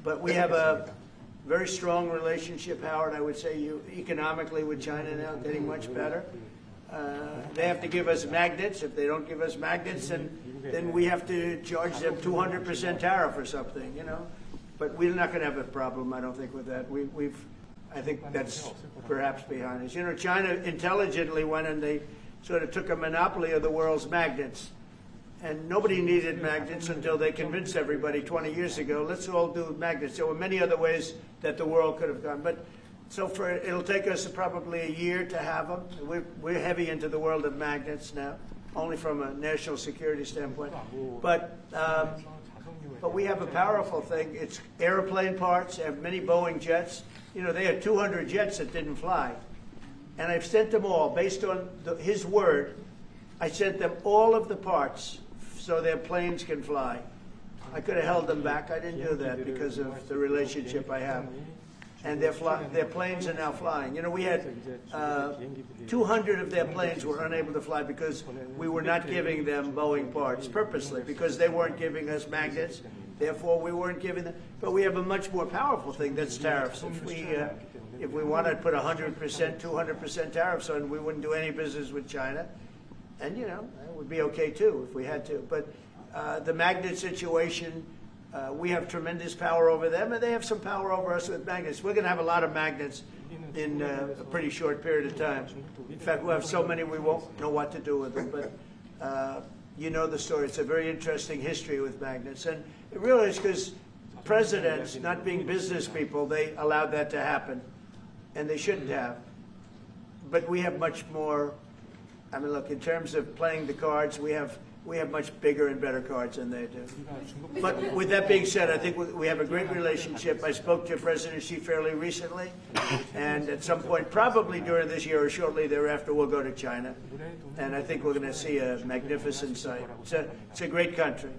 But we have a very strong relationship, Howard, I would say, economically with China now, getting much better. They have to give us magnets. If they don't give us magnets, then we have to charge them 200% tariff or something, you know. But we're not going to have a problem, I don't think, with that. I think that's perhaps behind us. You know, China intelligently went and they sort of took a monopoly of the world's magnets. And nobody needed magnets until they convinced everybody 20 years ago, let's all do magnets. There were many other ways that the world could have gone. But so it'll take us probably a year to have them. We're heavy into the world of magnets now, only from a national security standpoint. But we have a powerful thing. It's airplane parts. They have many Boeing jets. You know, they had 200 jets that didn't fly. And I've sent them all, based on his word, I sent them all of the parts so their planes can fly. I could have held them back. I didn't do that because of the relationship I have. And their planes are now flying. You know, we had 200 of their planes were unable to fly because we were not giving them Boeing parts purposely, because they weren't giving us magnets. Therefore, we weren't giving them. But we have a much more powerful thing, that's tariffs. If we wanted to put 100%, 200% tariffs on, we wouldn't do any business with China. And, you know, that would be okay, too, if we had to. But the magnet situation, we have tremendous power over them, and they have some power over us with magnets. We're going to have a lot of magnets in a pretty short period of time. In fact, we'll have so many we won't know what to do with them. But you know the story. It's a very interesting history with magnets. And it really is because presidents, not being business people, they allowed that to happen. And they shouldn't have. But we have much more. I mean, look, in terms of playing the cards, we have much bigger and better cards than they do. But with that being said, I think we have a great relationship. I spoke to President Xi fairly recently, and at some point, probably during this year or shortly thereafter, we'll go to China. And I think we're going to see a magnificent sight. It's a great country.